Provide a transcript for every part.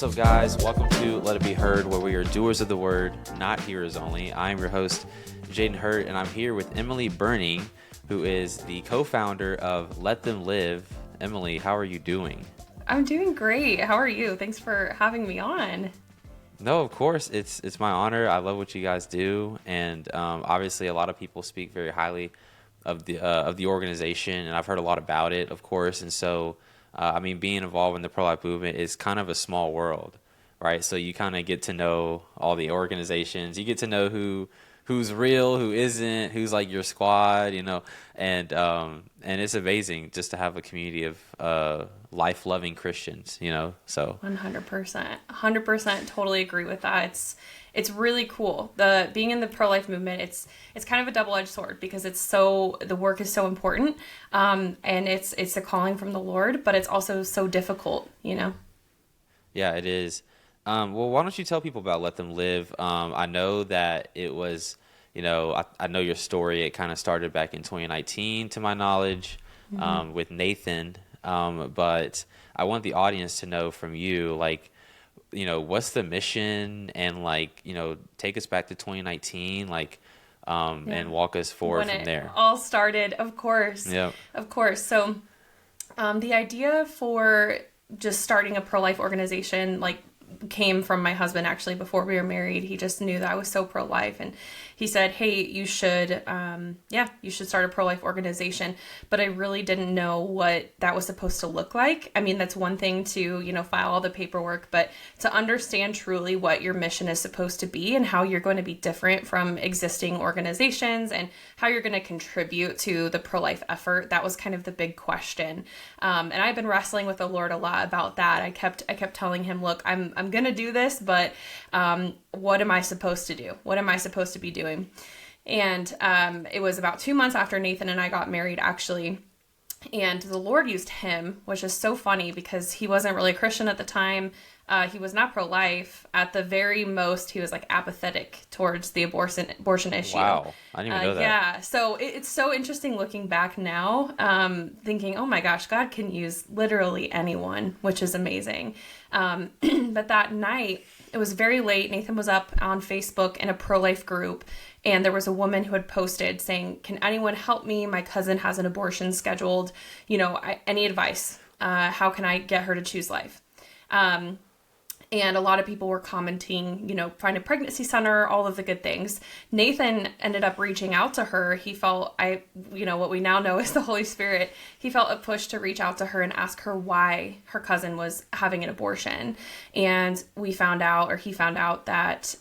What's up, guys? Welcome to Let It Be Heard, where we are doers of the word, not hearers only. I'm your host, Jaden, and I'm here with Emily Berning, who is the co-founder of Let Them Live. Emily, how are you doing? I'm doing great. How are you? Thanks for having me on. No, of course. It's my honor. I love what you guys do, and obviously, a lot of people speak very highly of the organization, and I've heard a lot about it, of course. And so, being involved in the pro-life movement is kind of a small world, right? So you kind of get to know all the organizations. You get to know who's real, who isn't, who's like your squad, and it's amazing just to have a community of life-loving Christians, so 100% totally agree with that. It's really cool. Being in the pro-life movement, it's kind of a double-edged sword because the work is so important, and it's a calling from the Lord, but it's also so difficult, Yeah, it is. Well, why don't you tell people about Let Them Live? I know that it was, I know your story. It kind of started back in 2019, to my knowledge, with Nathan. But I want the audience to know from you, what's the mission, and take us back to 2019, and walk us forward from there. When it all started, of course. Yeah. Of course. So, the idea for just starting a pro-life organization, came from my husband. Actually, before we were married, he just knew that I was so pro-life, and he said, hey, you should start a pro-life organization. But I really didn't know what that was supposed to look like. I mean, that's one thing to, file all the paperwork, but to understand truly what your mission is supposed to be and how you're going to be different from existing organizations and how you're going to contribute to the pro-life effort, that was kind of the big question. And I've been wrestling with the Lord a lot about that. I kept telling him, look, I'm going to do this, but what am I supposed to do? What am I supposed to be doing? And it was about 2 months after Nathan and I got married, actually. And the Lord used him, which is so funny because he wasn't really a Christian at the time. He was not pro-life. At the very most, he was apathetic towards the abortion issue. Wow. I didn't even know that. Yeah. So it's so interesting looking back now, thinking, oh my gosh, God can use literally anyone, which is amazing. But that night, it was very late. Nathan was up on Facebook in a pro-life group, and there was a woman who had posted saying, can anyone help me? My cousin has an abortion scheduled. Any advice? How can I get her to choose life? And a lot of people were commenting, find a pregnancy center, all of the good things. Nathan ended up reaching out to her. He felt, what we now know is the Holy Spirit. He felt a push to reach out to her and ask her why her cousin was having an abortion. And he found out that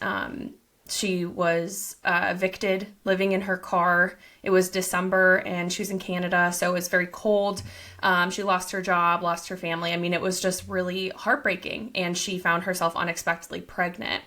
she was evicted, living in her car. It was December, and she was in Canada, so it was very cold. She lost her job, lost her family. I mean, it was just really heartbreaking, and she found herself unexpectedly pregnant.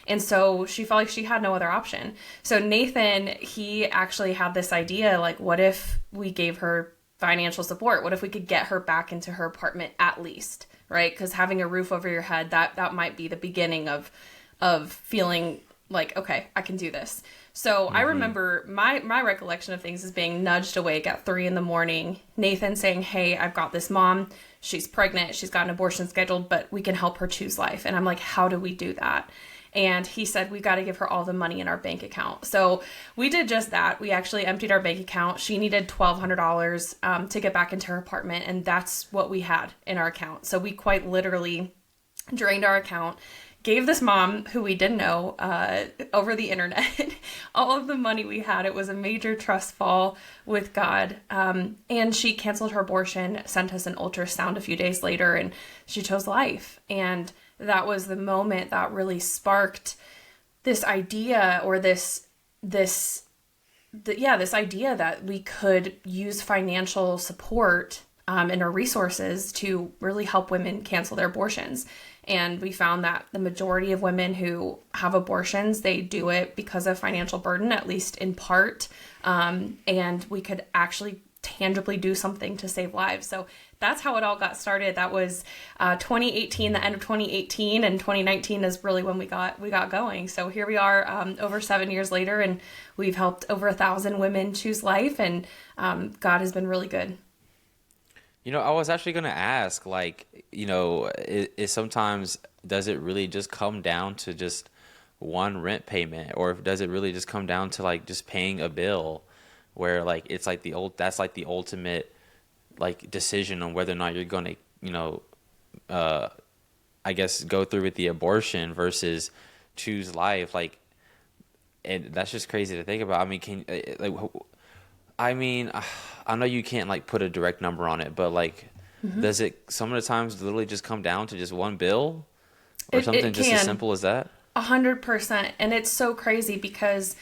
And so she felt like she had no other option. So Nathan, he actually had this idea, what if we gave her financial support? What if we could get her back into her apartment at least, right? Because having a roof over your head, that might be the beginning of feeling like, okay, I can do this. So I remember my recollection of things is being nudged awake at 3 a.m. Nathan saying, hey, I've got this mom. She's pregnant. She's got an abortion scheduled, but we can help her choose life. And I'm like, how do we do that? And he said, we got to give her all the money in our bank account. So we did just that. We actually emptied our bank account. She needed $1,200 to get back into her apartment. And that's what we had in our account. So we quite literally drained our account, gave this mom, who we didn't know, over the internet, all of the money we had. It was a major trust fall with God. And she canceled her abortion, sent us an ultrasound a few days later, and she chose life. And that was the moment that really sparked this idea, or this idea that we could use financial support and our resources to really help women cancel their abortions. And we found that the majority of women who have abortions, they do it because of financial burden, at least in part. And we could actually tangibly do something to save lives. So that's how it all got started. That was 2018, the end of 2018, and 2019 is really when we got going. So here we are, over 7 years later, and we've helped over 1,000 women choose life, and God has been really good. I was actually going to ask, like, is sometimes, does it really just come down to just one rent payment, or does it really just come down to like just paying a bill, where like it's like that's like the ultimate like decision on whether or not you're going to, uh, I guess go through with the abortion versus choose life, like, and that's just crazy to think about. I mean, like, I mean, I know you can't like put a direct number on it, but like, does it some of the times literally just come down to just one bill or something It just as can. simple as that? 100%. And it's so crazy because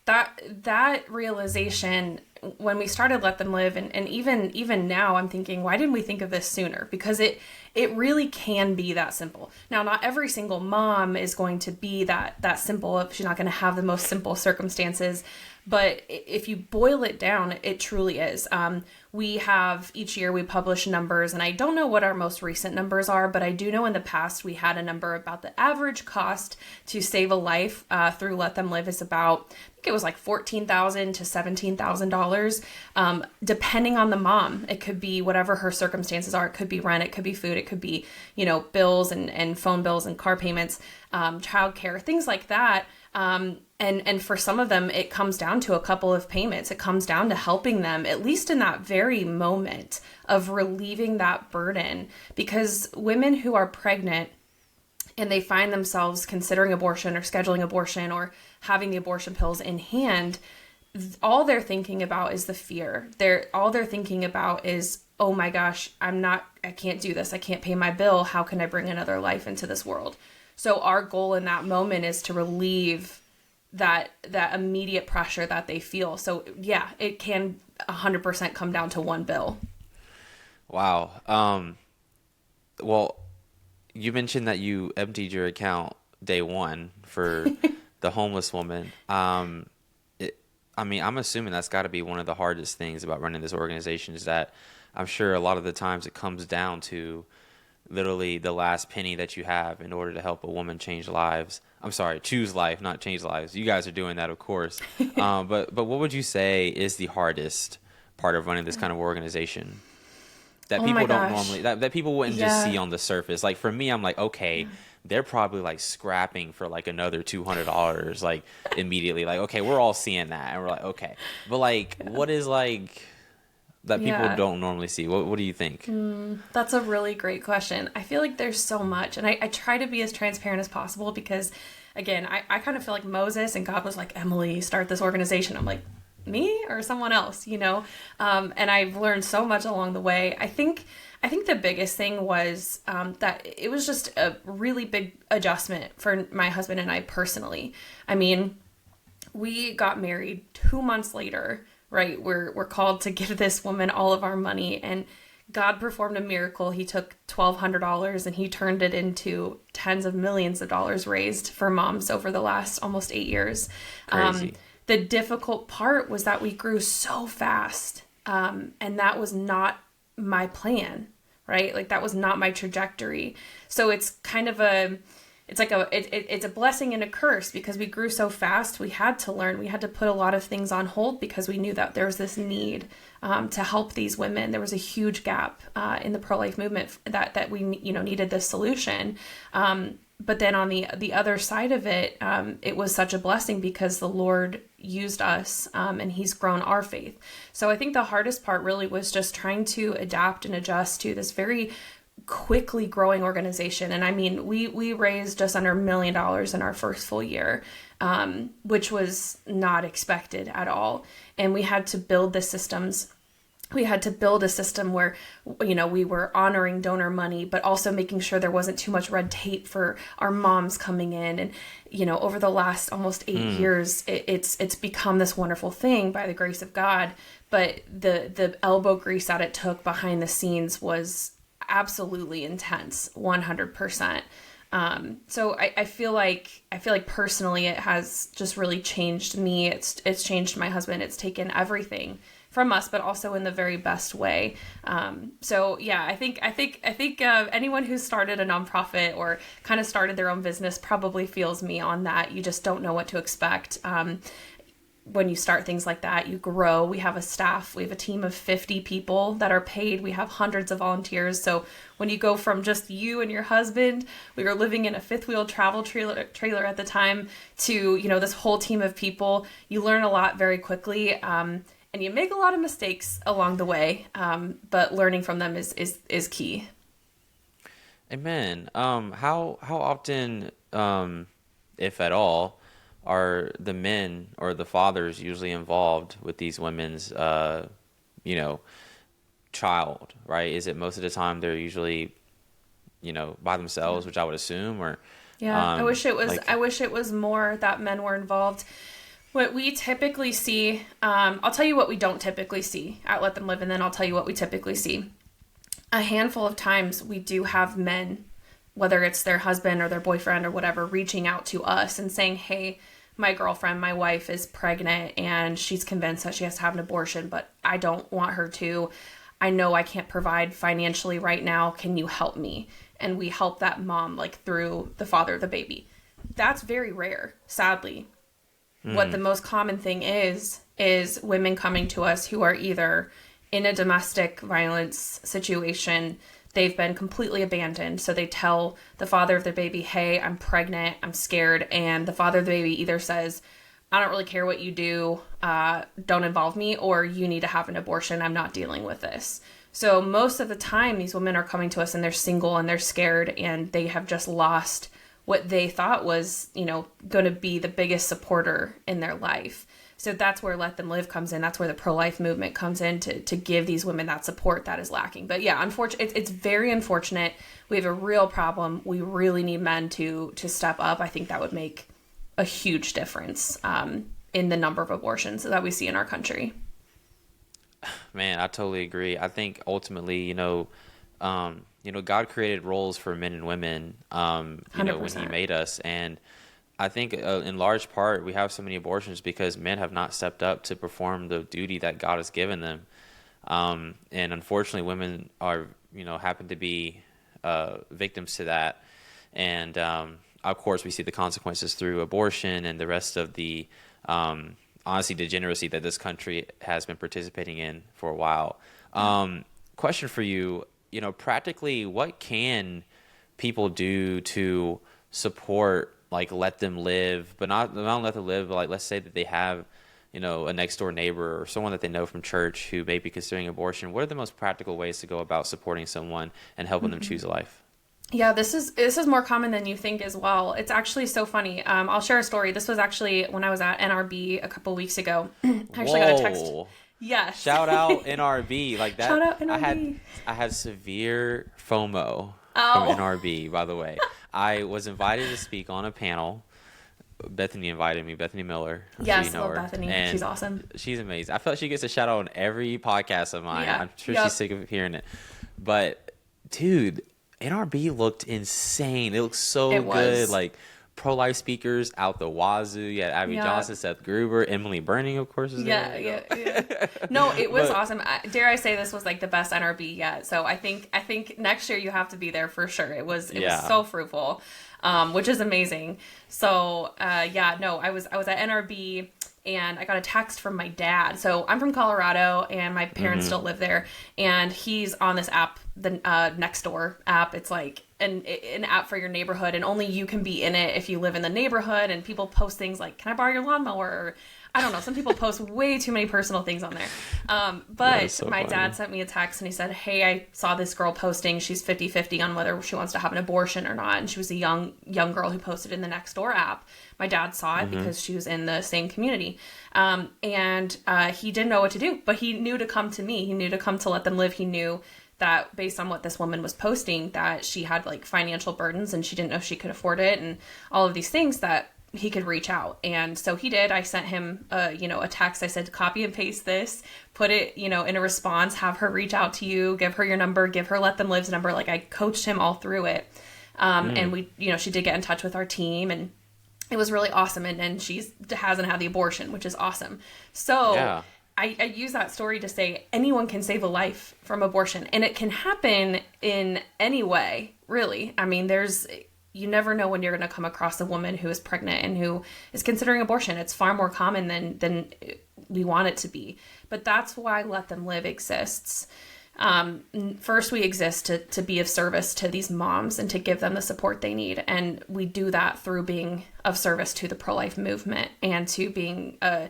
that realization, when we started Let Them Live, and even now I'm thinking, why didn't we think of this sooner? Because it really can be that simple. Now, not every single mom is going to be that simple. If she's not going to have the most simple circumstances, but if you boil it down, it truly is. We have, each year we publish numbers, and I don't know what our most recent numbers are, but I do know in the past we had a number about the average cost to save a life through Let Them Live is about, I think it was like $14,000 to $17,000, depending on the mom. It could be whatever her circumstances are. It could be rent, it could be food, it could be, bills and phone bills and car payments, childcare, things like that. And for some of them, it comes down to a couple of payments. It comes down to helping them, at least in that very moment of relieving that burden. Because women who are pregnant and they find themselves considering abortion or scheduling abortion or having the abortion pills in hand, all they're thinking about is the fear. All they're thinking about is, oh my gosh, I can't do this. I can't pay my bill. How can I bring another life into this world? So our goal in that moment is to relieve that immediate pressure that they feel. So yeah, it can 100% come down to one bill. Wow. Well, you mentioned that you emptied your account day one for the homeless woman. I'm assuming that's got to be one of the hardest things about running this organization, is that I'm sure a lot of the times it comes down to literally the last penny that you have in order to help a woman change lives. I'm sorry, choose life, not change lives. You guys are doing that, of course. But what would you say is the hardest part of running this kind of organization that people don't normally, that people wouldn't just see on the surface? Like for me, I'm like, okay, they're probably like scrapping for like another $200 like immediately. Like, okay, we're all seeing that, and we're like, okay. But like, what is like that people don't normally see? What do you think? That's a really great question. I feel like there's so much, and I try to be as transparent as possible because, again, I kind of feel like Moses, and God was like, Emily, start this organization. I'm like, me or someone else, and I've learned so much along the way. I think the biggest thing was that it was just a really big adjustment for my husband and I personally. I mean, we got married 2 months later. Right, we're called to give this woman all of our money, and God performed a miracle. He took $1,200 and he turned it into tens of millions of dollars raised for moms over the last almost 8 years. Crazy. The difficult part was that we grew so fast, and that was not my plan, right? Like that was not my trajectory. So it's kind of it's a blessing and a curse because we grew so fast. We had to learn. We had to put a lot of things on hold because we knew that there was this need to help these women. There was a huge gap in the pro-life movement that we needed this solution. But then on the other side of it, it was such a blessing because the Lord used us and He's grown our faith. So I think the hardest part really was just trying to adapt and adjust to this very quickly growing organization. And I mean, we raised just under $1 million in our first full year, which was not expected at all. And we had to build the systems. We had to build a system where, we were honoring donor money, but also making sure there wasn't too much red tape for our moms coming in. And, over the last almost 8 years, it's become this wonderful thing by the grace of God. But the elbow grease that it took behind the scenes was absolutely intense, 100%. So I feel like personally it has just really changed me. It's changed my husband. It's taken everything from us, but also in the very best way. So yeah, I think anyone who's started a nonprofit or kind of started their own business probably feels me on that. You just don't know what to expect. when you start things like that, you grow. We have a team of 50 people that are paid. We have hundreds of volunteers. So when you go from just you and your husband, we were living in a fifth wheel travel trailer at the time, to, this whole team of people, you learn a lot very quickly. And you make a lot of mistakes along the way. But learning from them is key. Amen. How often, if at all, are the men or the fathers usually involved with these women's, child, right? Is it most of the time they're usually, by themselves, which I would assume, or I wish it was more that men were involved. What we typically see, I'll tell you what we don't typically see at Let Them Live, and then I'll tell you what we typically see. A handful of times we do have men, whether it's their husband or their boyfriend or whatever, reaching out to us and saying, hey, my girlfriend, my wife is pregnant and she's convinced that she has to have an abortion, but I don't want her to. I know I can't provide financially right now. Can you help me? And we help that mom through the father of the baby. That's very rare, sadly. What the most common thing is women coming to us who are either in a domestic violence situation, they've been completely abandoned. So they tell the father of their baby, hey, I'm pregnant, I'm scared. And the father of the baby either says, I don't really care what you do, don't involve me, or you need to have an abortion, I'm not dealing with this. So most of the time, these women are coming to us and they're single and they're scared and they have just lost what they thought was, going to be the biggest supporter in their life. So that's where Let Them Live comes in. That's where the pro-life movement comes in to give these women that support that is lacking. But yeah, unfortunately, it's very unfortunate. We have a real problem. We really need men to step up. I think that would make a huge difference in the number of abortions that we see in our country. Man, I totally agree. I think ultimately, God created roles for men and women, when he made us. And I think in large part, we have so many abortions because men have not stepped up to perform the duty that God has given them. And unfortunately, women are, happen to be victims to that. And of course, we see the consequences through abortion and the rest of the, honestly, degeneracy that this country has been participating in for a while. Question for you, practically, what can people do to support, Let Them Live, but not Let Them Live, but let's say that they have, a next door neighbor or someone that they know from church who may be considering abortion. What are the most practical ways to go about supporting someone and helping them choose a life? Yeah, this is more common than you think as well. It's actually so funny. I'll share a story. This was actually when I was at NRB a couple weeks ago. I actually got a text. Yes. Shout out NRB. That. Shout out NRB. I had severe FOMO from NRB, by the way. I was invited to speak on a panel. Bethany invited me, Bethany Miller. Yes, love Bethany. And she's awesome. She's amazing. I feel like she gets a shout out on every podcast of mine. Yeah. I'm sure she's sick of hearing it. But, dude, NRB looked insane. It looked so good. Pro-life speakers out the wazoo. You had Abby Johnson, Seth Gruber, Emily Berning, of course, is there. Yeah. No, it was awesome. Dare I say this was the best NRB yet. So I think next year you have to be there for sure. It was so fruitful, which is amazing. So I was at NRB. And I got a text from my dad. So I'm from Colorado, and my parents still live there. And he's on this app, the Nextdoor app. It's an app for your neighborhood, and only you can be in it if you live in the neighborhood. And people post things like, "Can I borrow your lawnmower?" Or, I don't know. Some people post way too many personal things on there. But so my dad sent me a text, and he said, "Hey, I saw this girl posting. She's 50-50 on whether she wants to have an abortion or not." And she was a young girl who posted in the Nextdoor app. My dad saw it because she was in the same community. And he didn't know what to do, but he knew to come to me. He knew to come to Let Them Live. He knew that based on what this woman was posting, that she had financial burdens and she didn't know if she could afford it and all of these things, that he could reach out. And so he did. I sent him, a text. I said, copy and paste this, put it, in a response, have her reach out to you, give her your number, give her Let Them Live's number. I coached him all through it. And we, she did get in touch with our team, and it was really awesome. And she hasn't had the abortion, which is awesome. So I use that story to say anyone can save a life from abortion, and it can happen in any way, really. I mean, you never know when you're going to come across a woman who is pregnant and who is considering abortion. It's far more common than we want it to be. But that's why Let Them Live exists. First, we exist to be of service to these moms and to give them the support they need. And we do that through being of service to the pro-life movement and to being a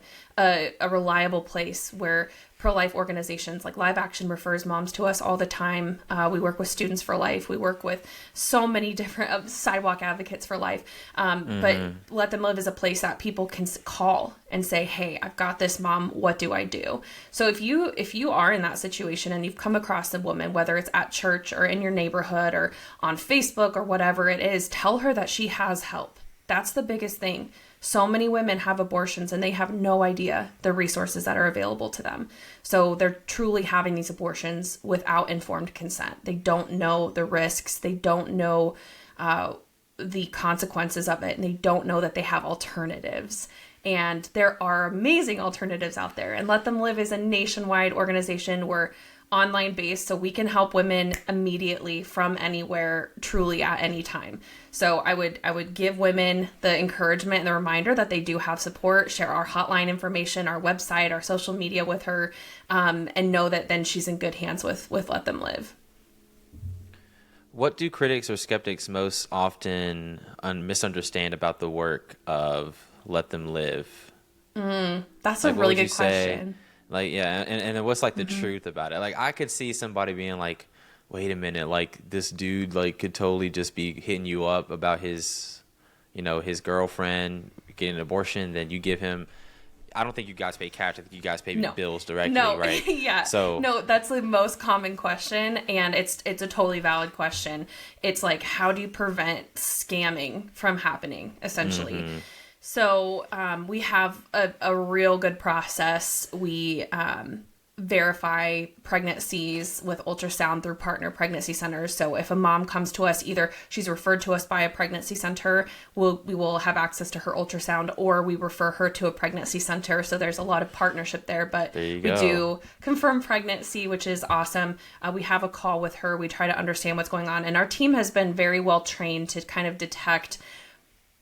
reliable place where pro-life organizations like Live Action refers moms to us all the time. We work with Students for Life. We work with so many different sidewalk advocates for life. But Let Them Live is a place that people can call and say, hey, I've got this, mom. What do I do? So if you are in that situation and you've come across a woman, whether it's at church or in your neighborhood or on Facebook or whatever it is, tell her that she has help. That's the biggest thing. So many women have abortions and they have no idea the resources that are available to them. So they're truly having these abortions without informed consent. They don't know the risks. They don't know the consequences of it. And they don't know that they have alternatives. And there are amazing alternatives out there. And Let Them Live is a nationwide organization. We're online based, so we can help women immediately from anywhere, truly at any time. So I would give women the encouragement and the reminder that they do have support, share our hotline information, our website, our social media with her, and know that then she's in good hands with Let Them Live. What do critics or skeptics most often misunderstand about the work of Let Them Live? That's a really good question. Like, yeah, and then what's like the truth about it? Like, I could see somebody being like, wait a minute, like this dude like could totally just be hitting you up about his, his girlfriend getting an abortion. Then you give him, I don't think you guys pay cash. I think you guys pay bills directly, right? Yeah. So no, that's the most common question, and it's a totally valid question. It's like, how do you prevent scamming from happening, essentially? So we have a real good process. We verify pregnancies with ultrasound through partner pregnancy centers. So if a mom comes to us, either she's referred to us by a pregnancy center, we will have access to her ultrasound, or we refer her to a pregnancy center. So there's a lot of partnership there, but we do confirm pregnancy, which is awesome. We have a call with her. We try to understand what's going on. And our team has been very well trained to kind of detect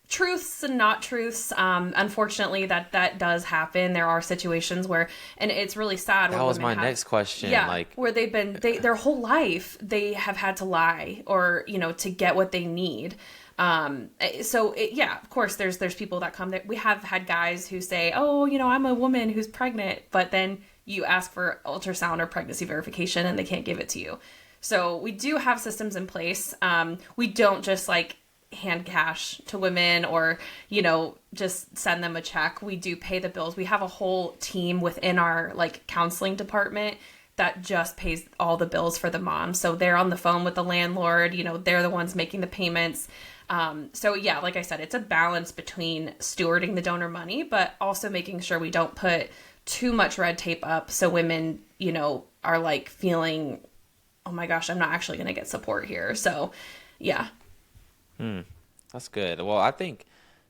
truths and not truths. Unfortunately, that does happen. There are situations where, and it's really sad. That was my next question. Yeah, like where they've been, their whole life, they have had to lie or, to get what they need. Of course, there's people that come that we have had guys who say, oh, I'm a woman who's pregnant, but then you ask for ultrasound or pregnancy verification and they can't give it to you. So we do have systems in place. We don't just hand cash to women or, just send them a check. We do pay the bills. We have a whole team within our counseling department that just pays all the bills for the mom. So they're on the phone with the landlord, they're the ones making the payments. Like I said, it's a balance between stewarding the donor money, but also making sure we don't put too much red tape up. So women, are feeling, oh my gosh, I'm not actually going to get support here. So yeah. That's good. Well, I think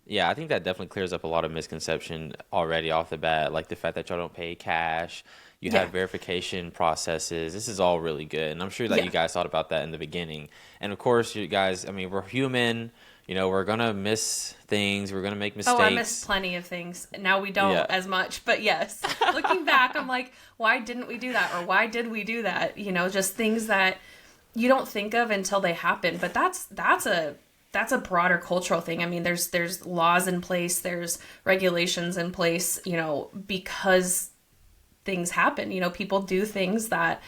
that definitely clears up a lot of misconception already off the bat, like the fact that y'all don't pay cash, you have verification processes. This is all really good, and I'm sure that you guys thought about that in the beginning. And of course, you guys, we're human. We're gonna miss things. We're gonna make mistakes. Oh, I missed plenty of things. Now we don't as much, but yes, looking back, I'm like, why didn't we do that, or why did we do that? Just things that you don't think of until they happen. But that's a broader cultural thing. There's laws in place, there's regulations in place, because things happen. People do things that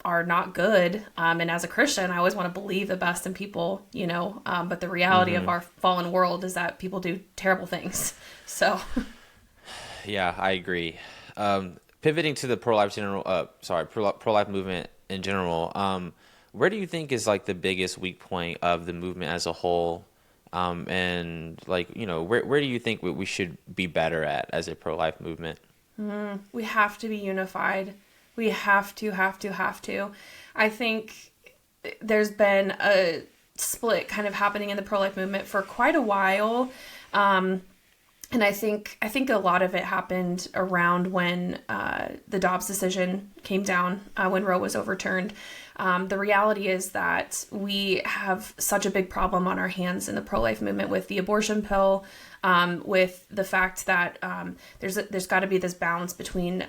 are not good. And as a Christian, I always want to believe the best in people, but the reality of our fallen world is that people do terrible things. So. Yeah, I agree. Pivoting to the pro-life pro-life movement in general, where do you think is the biggest weak point of the movement as a whole? And where do you think we should be better at as a pro-life movement? We have to be unified. We have to. I think there's been a split kind of happening in the pro-life movement for quite a while. And I think a lot of it happened around when the Dobbs decision came down, when Roe was overturned. The reality is that we have such a big problem on our hands in the pro-life movement with the abortion pill, with the fact that there's got to be this balance between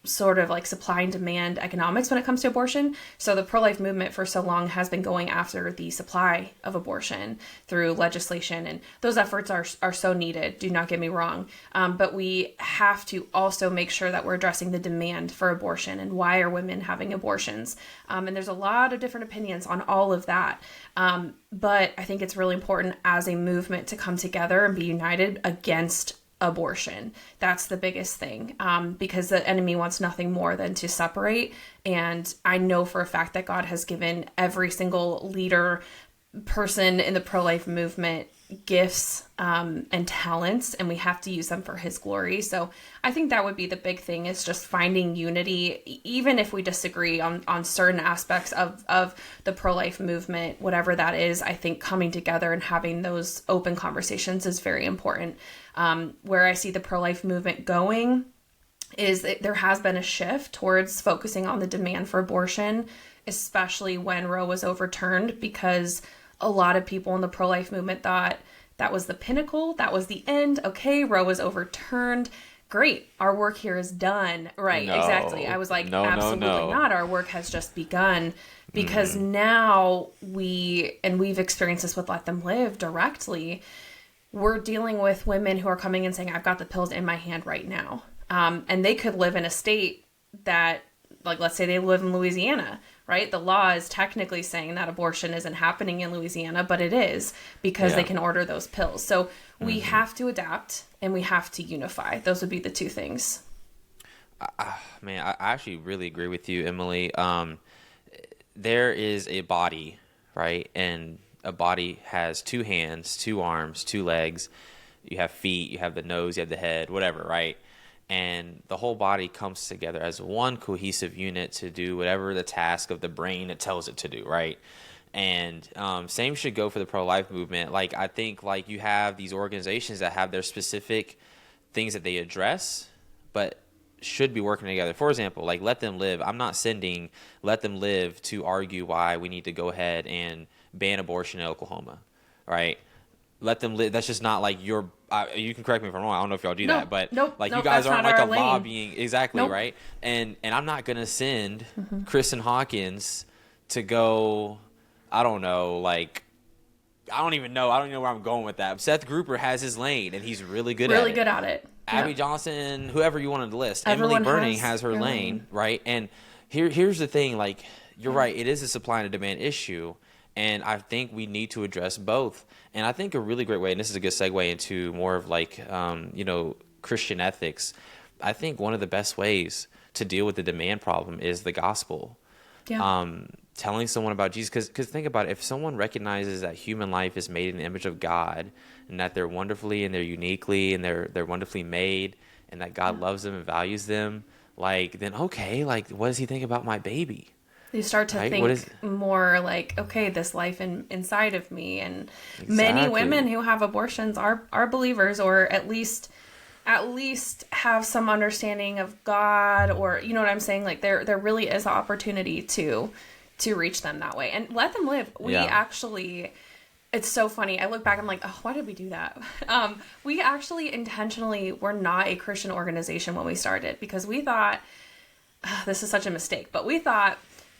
sort of like supply and demand economics when it comes to abortion. So the pro-life movement for so long has been going after the supply of abortion through legislation, and those efforts are so needed, do not get me wrong. But we have to also make sure that we're addressing the demand for abortion and why are women having abortions. And there's a lot of different opinions on all of that. But I think it's really important as a movement to come together and be united against abortion. That's the biggest thing, because the enemy wants nothing more than to separate. And I know for a fact that God has given every single leader, person in the pro-life movement gifts and talents, and we have to use them for his glory. So I think that would be the big thing, is just finding unity, even if we disagree on certain aspects of the pro-life movement, whatever that is. I think coming together and having those open conversations is very important. Where I see the pro-life movement going is that there has been a shift towards focusing on the demand for abortion, especially when Roe was overturned, because a lot of people in the pro-life movement thought that was the pinnacle, that was the end. Okay, Roe was overturned. Great, our work here is done. Right, No. exactly. I was like, No, absolutely not. Our work has just begun, because now we've experienced this with Let Them Live directly. We're dealing with women who are coming and saying, I've got the pills in my hand right now. And they could live in a state that, like, let's say they live in Louisiana, right? The law is technically saying that abortion isn't happening in Louisiana, but it is, because they can order those pills. So we have to adapt and we have to unify. Those would be the two things. Man, I actually really agree with you, Emily. There is a body, right? And a body has two hands, two arms, two legs. You have feet, you have the nose, you have the head, whatever, right? And the whole body comes together as one cohesive unit to do whatever the task of the brain it tells it to do, right? And same should go for the pro-life movement. Like, I think, like, you have these organizations that have their specific things that they address, but should be working together. For example, like Let Them Live. I'm not sending Let Them Live to argue why we need to go ahead and ban abortion in Oklahoma, right? Let Them Live. That's just not like your. You can correct me if I'm wrong. I don't know if y'all do that, but you guys aren't like a lobbying, exactly, right? And I'm not gonna send Kristen Hawkins to go. I don't know, like. I don't even know where I'm going with that. Seth Grouper has his lane, and he's really good at it. Abby Johnson, whoever you wanted to list. Emily Berning has her lane, right? And here's the thing, like, you're right, it is a supply and a demand issue, and I think we need to address both. And I think a really great way, and this is a good segue into more of like, Christian ethics. I think one of the best ways to deal with the demand problem is the gospel. Yeah. Telling someone about Jesus, because think about it, if someone recognizes that human life is made in the image of God, and that they're wonderfully and they're uniquely and they're wonderfully made, and that God loves them and values them, like, then okay, like, what does he think about my baby? You start to think more like, okay, this life inside of me. And many women who have abortions are believers, or at least have some understanding of God, or, you know what I'm saying? Like, there really is an opportunity to reach them that way. And Let Them Live. We actually, it's so funny. I look back, I'm like, oh, why did we do that? We actually intentionally were not a Christian organization when we started, because we thought, this is such a mistake, but we thought,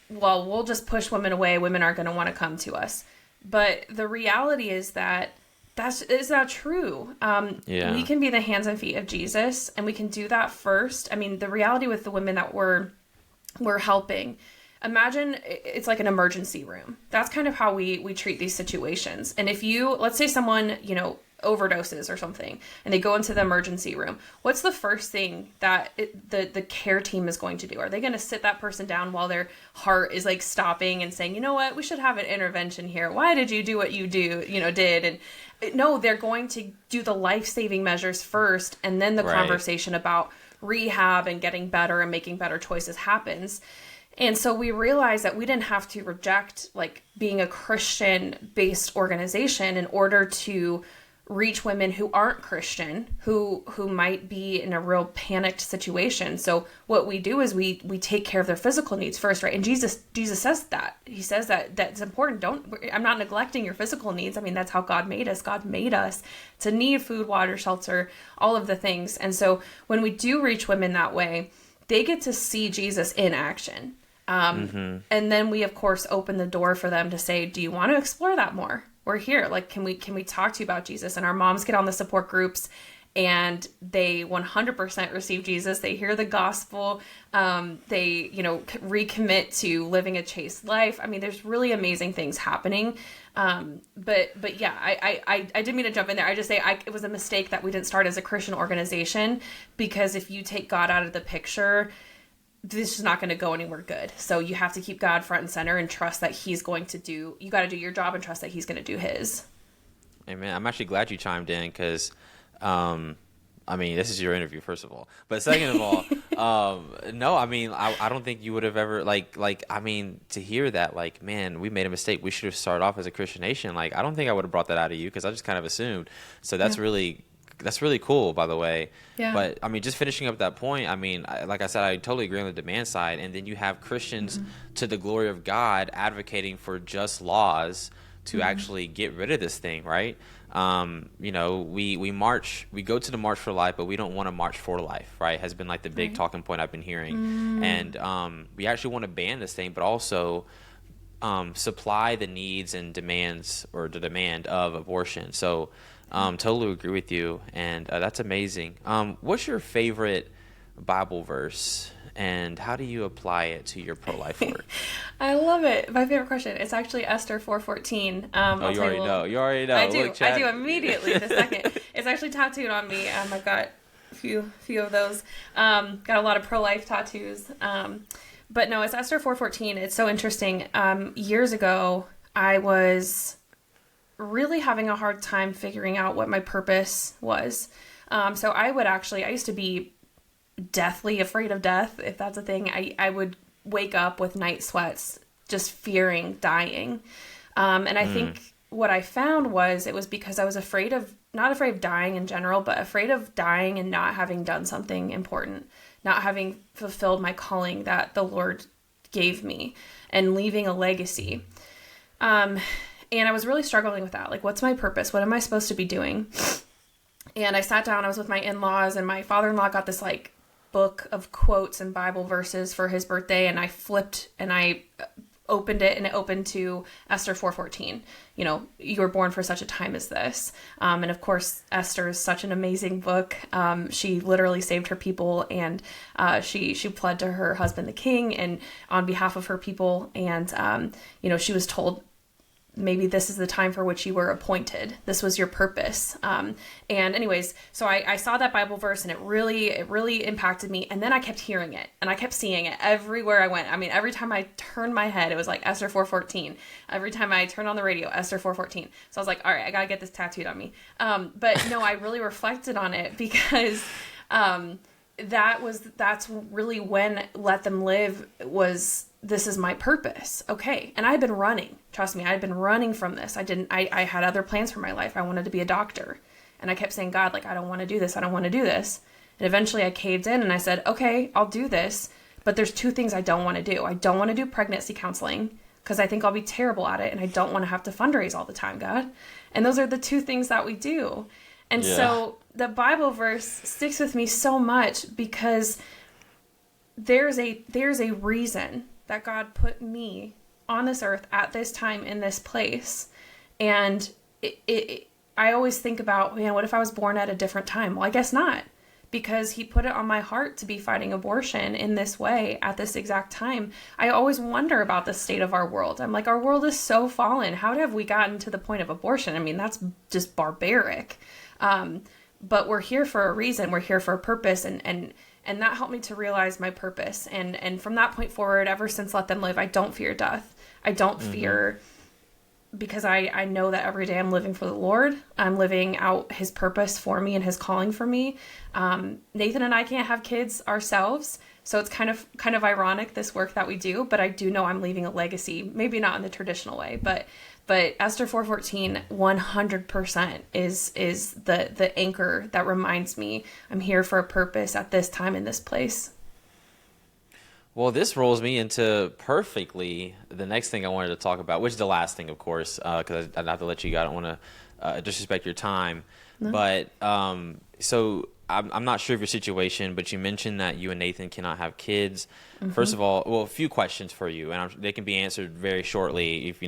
well, we'll just push women away. Women aren't going to want to come to us. But the reality is that is not true. We can be the hands and feet of Jesus, and we can do that first. I mean, the reality with the women that we're helping, imagine it's like an emergency room. That's kind of how we treat these situations. And if let's say someone, overdoses or something, and they go into the emergency room, what's the first thing that the care team is going to do? Are they going to sit that person down while their heart is like stopping and saying, you know what, we should have an intervention here. Why did you do what you did? And no, they're going to do the life-saving measures first, and then the conversation about rehab and getting better and making better choices happens. And so we realized that we didn't have to reject, like, being a Christian-based organization in order to reach women who aren't Christian, who might be in a real panicked situation. So what we do is we take care of their physical needs first, right? And Jesus says that. He says that that's important. I'm not neglecting your physical needs. I mean, that's how God made us. God made us to need food, water, shelter, all of the things. And so when we do reach women that way, they get to see Jesus in action. And then we, of course, open the door for them to say, do you want to explore that more? We're here. Like, can we talk to you about Jesus? And our moms get on the support groups and they 100% receive Jesus. They hear the gospel. They, recommit to living a chaste life. I mean, there's really amazing things happening. But yeah, I didn't mean to jump in there. I just say it was a mistake that we didn't start as a Christian organization, because if you take God out of the picture, this is not going to go anywhere good. So you have to keep God front and center and trust that he's going to you got to do your job and trust that he's going to do his. Amen. I'm actually glad you chimed in because, this is your interview, first of all. But second of all, no, I don't think you would have ever, to hear that, man, we made a mistake. We should have started off as a Christian nation. I don't think I would have brought that out of you because I just kind of assumed. So that's really cool, by the way. Yeah. But just finishing up that point, like I said, I totally agree on the demand side. And then you have Christians to the glory of God advocating for just laws to actually get rid of this thing, right? We march, we go to the March for Life, but we don't want to march for life, right? Has been the big talking point I've been hearing. And we actually want to ban this thing, but also supply the needs and demands, or the demand of abortion. So totally agree with you, and that's amazing. What's your favorite Bible verse, and how do you apply it to your pro-life work? I love it. My favorite question. It's actually Esther 4:14. You already know. I do. Look, I do immediately the second. It's actually tattooed on me. I've got a few of those. Got a lot of pro-life tattoos. But no, it's Esther 4:14. It's so interesting. Years ago, I was really having a hard time figuring out what my purpose was. So I used to be deathly afraid of death, if that's a thing. I would wake up with night sweats, just fearing dying. And I think what I found was it was because I was not afraid of dying in general, but afraid of dying and not having done something important, not having fulfilled my calling that the Lord gave me, and leaving a legacy. And I was really struggling with that. What's my purpose? What am I supposed to be doing? And I sat down, I was with my in-laws, and my father-in-law got this book of quotes and Bible verses for his birthday. And I flipped and I opened it, and it opened to Esther 4:14. You were born for such a time as this. And of course, Esther is such an amazing book. She literally saved her people, and she pled to her husband, the king, and on behalf of her people. And, she was told, maybe this is the time for which you were appointed. This was your purpose. And anyways, so I saw that Bible verse, and it really impacted me. And then I kept hearing it, and I kept seeing it everywhere I went. Every time I turned my head, it was Esther 4:14. Every time I turned on the radio, Esther 4:14. So I was all right, I gotta get this tattooed on me. But no, I really reflected on it, because that's really when Let Them Live was, this is my purpose. Okay. And I had been running. Trust me, I had been running from this. I had other plans for my life. I wanted to be a doctor. And I kept saying, God, I don't want to do this. I don't want to do this. And eventually I caved in and I said, okay, I'll do this. But there's two things I don't want to do. I don't want to do pregnancy counseling, because I think I'll be terrible at it. And I don't want to have to fundraise all the time, God. And those are the two things that we do. And so the Bible verse sticks with me so much, because there's a reason that God put me on this earth at this time in this place. And I always think about, what if I was born at a different time? Well, I guess not, because he put it on my heart to be fighting abortion in this way at this exact time. I always wonder about the state of our world. I'm like, our world is so fallen. How have we gotten to the point of abortion? That's just barbaric. But we're here for a reason. We're here for a purpose. And that helped me to realize my purpose. And from that point forward, ever since Let Them Live, I don't fear death. I don't fear because I know that every day I'm living for the Lord. I'm living out his purpose for me and his calling for me. Nathan and I can't have kids ourselves. So it's kind of ironic, this work that we do, but I do know I'm leaving a legacy, maybe not in the traditional way, but Esther 4:14 100% is the anchor that reminds me I'm here for a purpose at this time in this place. Well, this rolls me into perfectly the next thing I wanted to talk about, which is the last thing, of course, because I have to let you go. I don't want to disrespect your time. No. But so I'm not sure of your situation, but you mentioned that you and Nathan cannot have kids. Mm-hmm. First of all, well, a few questions for you, and they can be answered very shortly if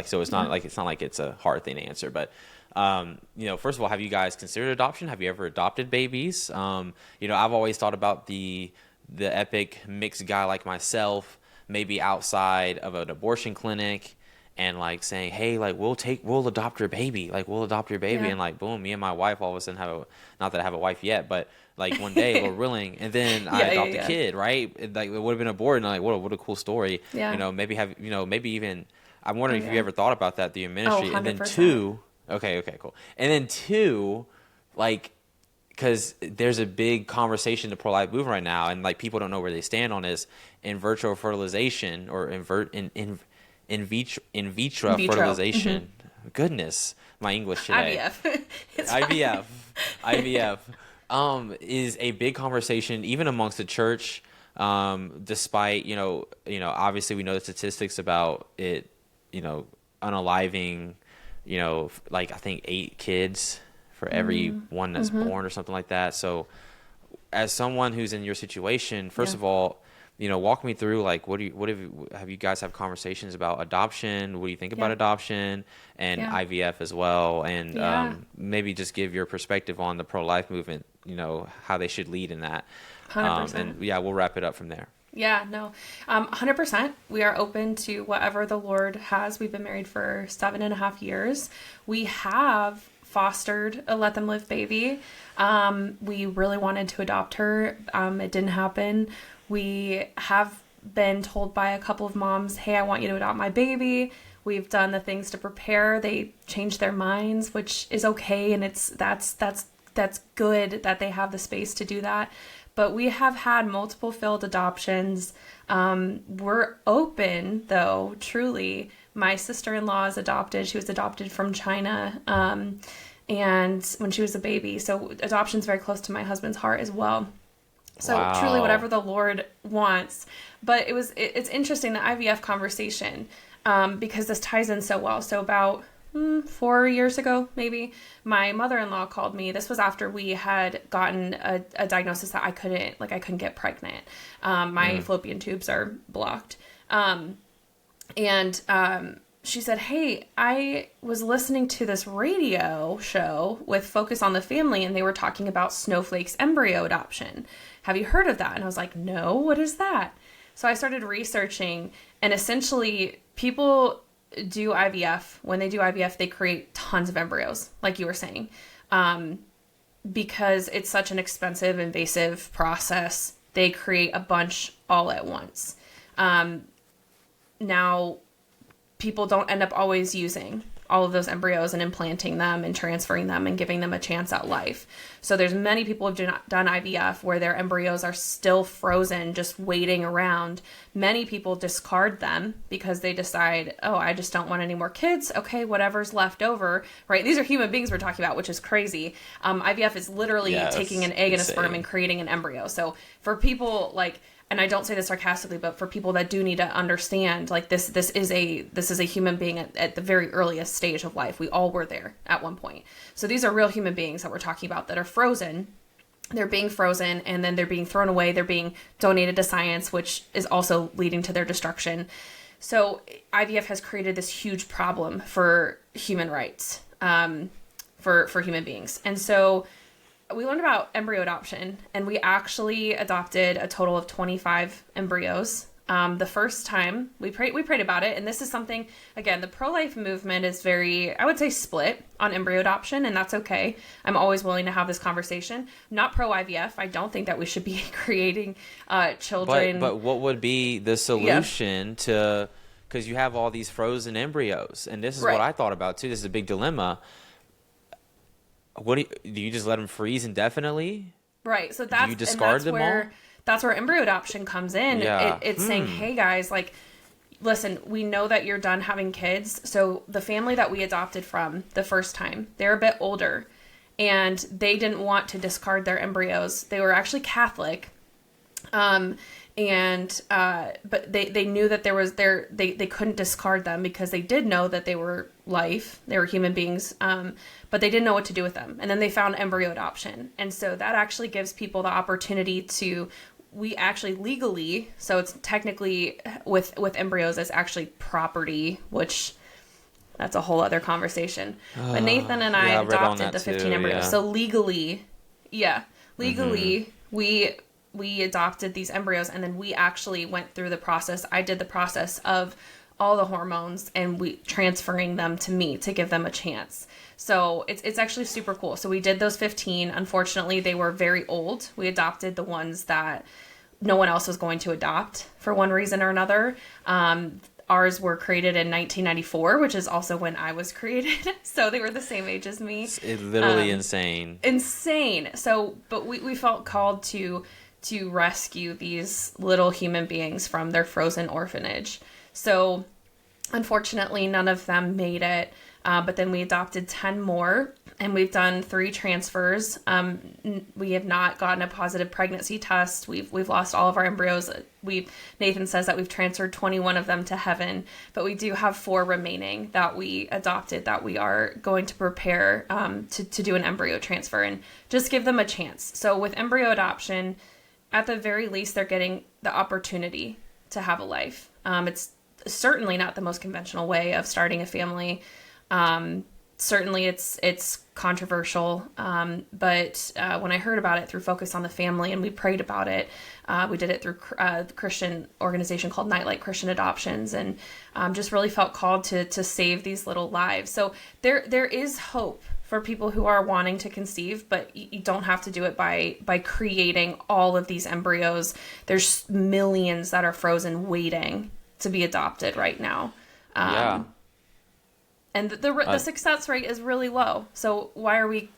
so it's not like it's a hard thing to answer, but first of all, have you guys considered adoption? Have you ever adopted babies? I've always thought about the epic mixed guy like myself, maybe outside of an abortion clinic, and like saying, hey, like we'll adopt your baby, yeah. And like boom, me and my wife all of a sudden not that I have a wife yet, but like one day we're willing, and then I adopt a kid, right? Like it would have been aborted, and like what a cool story. Yeah. Maybe even I'm wondering if you ever thought about that through your ministry. 100%. And then two, okay, cool. And then two, like, because there's a big conversation in the pro-life movement right now, and like people don't know where they stand on this in vitro fertilization or in vitro fertilization. Mm-hmm. Goodness, my English today. IVF is a big conversation even amongst the church. Despite obviously we know the statistics about it, unaliving, like I think 8 kids for every one that's born or something like that. So as someone who's in your situation, first of all, walk me through, like, have you guys have conversations about adoption? What do you think about adoption and IVF as well? And maybe just give your perspective on the pro-life movement, how they should lead in that. 100%. And we'll wrap it up from there. Yeah, no, 100%. We are open to whatever the Lord has. We've been married for 7.5 years. We have fostered a Let Them Live baby. We really wanted to adopt her. It didn't happen. We have been told by a couple of moms, hey, I want you to adopt my baby. We've done the things to prepare. They changed their minds, which is okay. And that's good that they have the space to do that. But we have had multiple failed adoptions. We're open, though, truly. My sister-in-law is adopted. She was adopted from China, and when she was a baby. So adoption is very close to my husband's heart as well. So truly whatever the Lord wants. But it's interesting, the IVF conversation, because this ties in so well. So about 4 years ago, maybe, my mother-in-law called me. This was after we had gotten a diagnosis that I couldn't get pregnant. My fallopian tubes are blocked. She said, hey, I was listening to this radio show with Focus on the Family, and they were talking about Snowflake's embryo adoption. Have you heard of that? And I was like, no, what is that? So I started researching, and essentially people do IVF. When they do IVF, they create tons of embryos, like you were saying, because it's such an expensive, invasive process. They create a bunch all at once. Now, people don't end up always using all of those embryos and implanting them and transferring them and giving them a chance at life. So there's many people who've done IVF where their embryos are still frozen, just waiting around. Many people discard them because they decide, oh, I just don't want any more kids. Okay, whatever's left over, right? These are human beings we're talking about, which is crazy. IVF is literally taking an egg and a sperm and creating an embryo. So for people like, and I don't say this sarcastically, but for people that do need to understand, like this is a human being at the very earliest stage of life. We all were there at one point. So these are real human beings that we're talking about that are frozen. They're being frozen, and then they're being thrown away. They're being donated to science, which is also leading to their destruction. So IVF has created this huge problem for human rights, for human beings. And so we learned about embryo adoption, and we actually adopted a total of 25 embryos. The first time we prayed about it. And this is something, again, the pro-life movement is very, I would say, split on embryo adoption, and that's okay. I'm always willing to have this conversation. Not pro-IVF. I don't think that we should be creating children. But what would be the solution to because you have all these frozen embryos, and this is Right. what I thought about too. This is a big dilemma. What do you just let them freeze indefinitely? Right. So Do you discard them all? That's where embryo adoption comes in. Yeah. It's saying, hey guys, like, listen, we know that you're done having kids. So the family that we adopted from the first time, they're a bit older, and they didn't want to discard their embryos. They were actually Catholic. But they knew that they couldn't discard them because they did know that they were human beings, but they didn't know what to do with them. And then they found embryo adoption. And so that actually gives people the opportunity to, we actually legally, so it's technically with embryos, it's actually property, which that's a whole other conversation. But Nathan and I adopted the 15 embryos. Yeah. So legally, we adopted these embryos, and then we actually went through the process. I did the process of all the hormones and we transferring them to me to give them a chance. So it's actually super cool. So we did those 15. Unfortunately, they were very old. We adopted the ones that no one else was going to adopt for one reason or another. Ours were created in 1994, which is also when I was created. So they were the same age as me. It's literally insane. Insane. So, but we felt called to rescue these little human beings from their frozen orphanage. So unfortunately, none of them made it. But then we adopted 10 more, and we've done 3 transfers. We have not gotten a positive pregnancy test. We've lost all of our embryos. Nathan says that we've transferred 21 of them to heaven, but we do have 4 remaining that we adopted that we are going to prepare to do an embryo transfer and just give them a chance. So with embryo adoption, at the very least, they're getting the opportunity to have a life. It's certainly not the most conventional way of starting a family. Certainly it's controversial. But when I heard about it through Focus on the Family and we prayed about it, we did it through the Christian organization called Nightlight Christian Adoptions, and just really felt called to save these little lives. So there is hope for people who are wanting to conceive, but you don't have to do it by creating all of these embryos. There's millions that are frozen waiting to be adopted right now. And the success rate is really low. So why are we,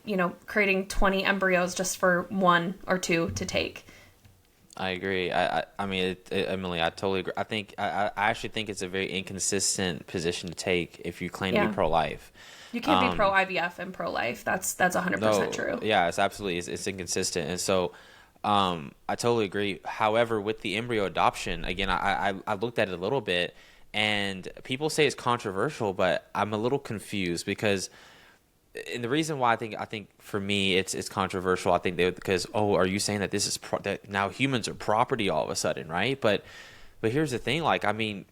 creating 20 embryos just for 1 or 2 to take? I agree. I mean, Emily, I totally agree. I actually think it's a very inconsistent position to take if you claim to be pro-life. You can't be pro IVF and pro life. That's 100% true. Yeah, it's absolutely it's inconsistent, and so I totally agree. However, with the embryo adoption, again, I looked at it a little bit, and people say it's controversial, but I'm a little confused because, and the reason why I think for me it's controversial. I think because are you saying that this is that now humans are property all of a sudden, right? But here's the thing, like, I mean,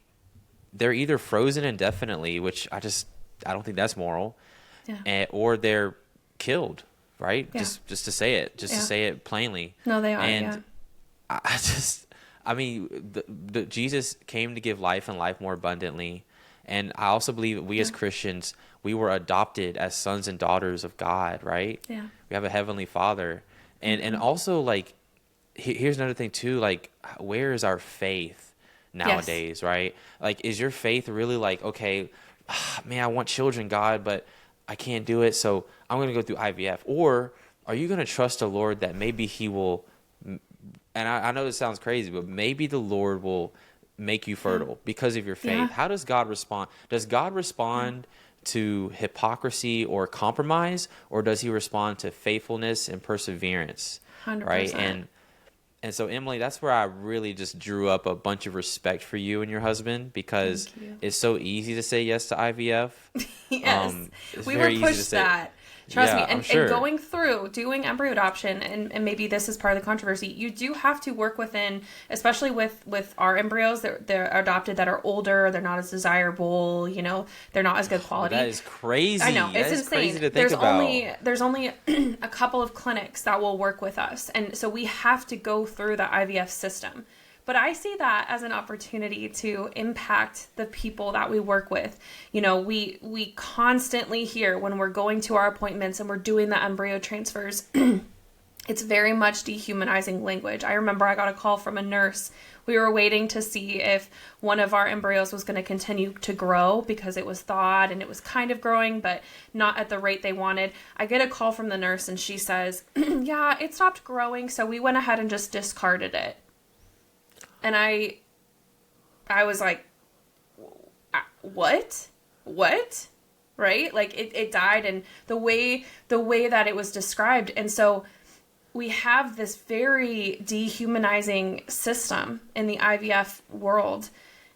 they're either frozen indefinitely, which I don't think that's moral, or they're killed, right? Yeah. Just to say it, to say it plainly. No, they are. And I mean, Jesus came to give life and life more abundantly, and I also believe that we as Christians, we were adopted as sons and daughters of God, right? Yeah. We have a heavenly Father, and also, like, here's another thing too, like, where is our faith nowadays, right? Like, is your faith really like, okay, man, I want children, God, but I can't do it, so I'm going to go through IVF? Or are you going to trust the Lord that maybe he will, and I know this sounds crazy, but maybe the Lord will make you fertile because of your faith? Yeah. How does God respond? Does God respond to hypocrisy or compromise, or does he respond to faithfulness and perseverance? 100%. Right? And so, Emily, that's where I really just drew up a bunch of respect for you and your husband, because it's so easy to say yes to IVF. Yes, we were pushed that. Trust me. And going through doing embryo adoption, and maybe this is part of the controversy, you do have to work within, especially with our embryos, they're adopted that are older, they're not as desirable, they're not as good quality. That is crazy. I know, it's insane. Crazy to think about. There's only a couple of clinics that will work with us, and so we have to go through the IVF system. But I see that as an opportunity to impact the people that we work with. We constantly hear when we're going to our appointments and we're doing the embryo transfers, It's very much dehumanizing language. I remember I got a call from a nurse. We were waiting to see if one of our embryos was going to continue to grow because it was thawed and it was kind of growing, but not at the rate they wanted. I get a call from the nurse and she says, yeah, it stopped growing, so we went ahead and just discarded it. And I was like, what? Right? Like it died, and the way that it was described. And so we have this very dehumanizing system in the IVF world,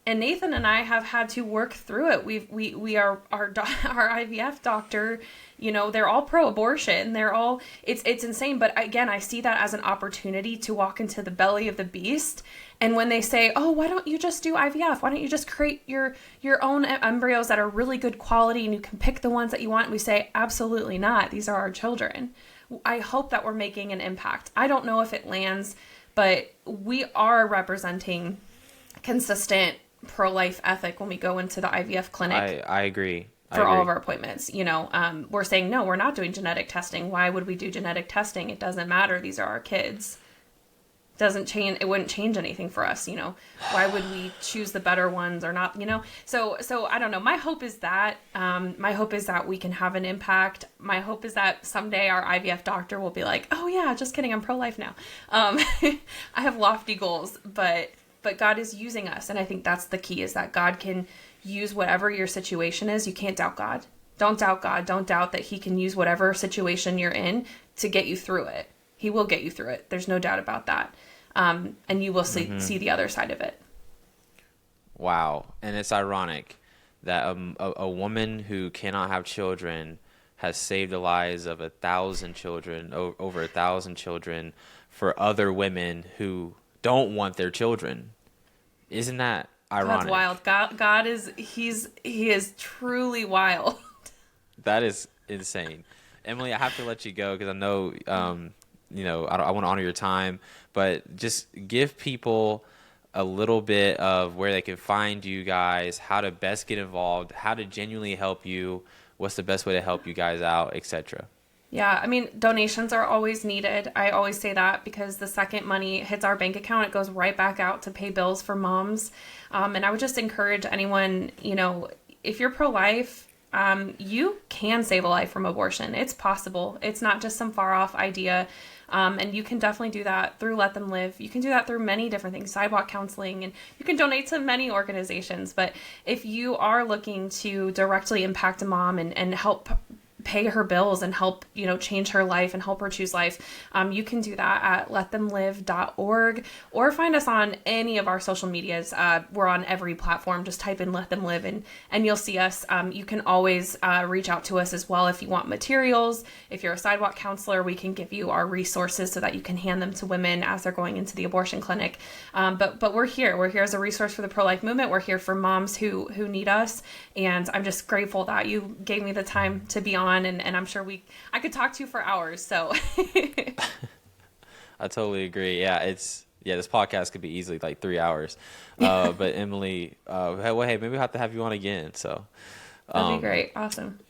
and Nathan and I have had to work through it. We are our IVF doctor, you know, they're all pro-abortion. They're all, it's insane. But again, I see that as an opportunity to walk into the belly of the beast. And when they say, oh, why don't you just do IVF? Why don't you just create your own embryos that are really good quality and you can pick the ones that you want? And we say, absolutely not. These are our children. I hope that we're making an impact. I don't know if it lands, but we are representing consistent pro-life ethic when we go into the IVF clinic. I agree. For all of our appointments, you know, we're saying, no, we're not doing genetic testing. Why would we do genetic testing? It doesn't matter. These are our kids. Doesn't change. It wouldn't change anything for us. You know, why would we choose the better ones or not? You know, so I don't know. My hope is that, we can have an impact. My hope is that someday our IVF doctor will be like, oh yeah, just kidding. I'm pro-life now. I have lofty goals, but God is using us. And I think that's the key, is that God can use whatever your situation is. You can't doubt God. Don't doubt God. Don't doubt that he can use whatever situation you're in to get you through it. He will get you through it. There's no doubt about that. And you will see the other side of it. Wow. And it's ironic that a woman who cannot have children has saved the lives of 1,000 children, over 1,000 children, for other women who don't want their children. Isn't that ironic? God's wild. God is, he is truly wild. That is insane. Emily, I have to let you go because I know, you know, I want to honor your time, but just give people a little bit of where they can find you guys, how to best get involved, how to genuinely help you, what's the best way to help you guys out, etc. Yeah, I mean, donations are always needed. I always say that because the second money hits our bank account, it goes right back out to pay bills for moms. And I would just encourage anyone, you know, if you're pro-life, you can save a life from abortion. It's possible. It's not just some far off idea. And you can definitely do that through Let Them Live. You can do that through many different things, sidewalk counseling, and you can donate to many organizations. But if you are looking to directly impact a mom and help pay her bills and help, you know, change her life and help her choose life, you can do that at letthemlive.org, or find us on any of our social medias. We're on every platform. Just type in Let Them Live and you'll see us. You can always reach out to us as well if you want materials. If you're a sidewalk counselor, we can give you our resources so that you can hand them to women as they're going into the abortion clinic. But we're here. We're here as a resource for the pro-life movement. We're here for moms who need us. And I'm just grateful that you gave me the time to be on. And I'm sure I could talk to you for hours. So I totally agree. Yeah, this podcast could be easily like 3 hours. But Emily, hey, maybe we'll have to have you on again. So that'd be great. Awesome.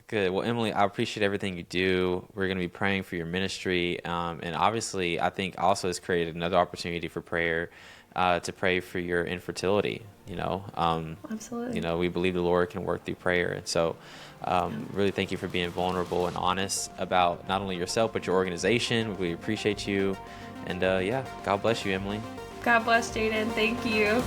Good. Well, Emily, I appreciate everything you do. We're going to be praying for your ministry. And obviously, I think also it's created another opportunity for prayer, to pray for your infertility, you know. Absolutely. You know, we believe the Lord can work through prayer. And so really thank you for being vulnerable and honest about not only yourself, but your organization. We appreciate you. And God bless you, Emily. God bless, Jaden. Thank you.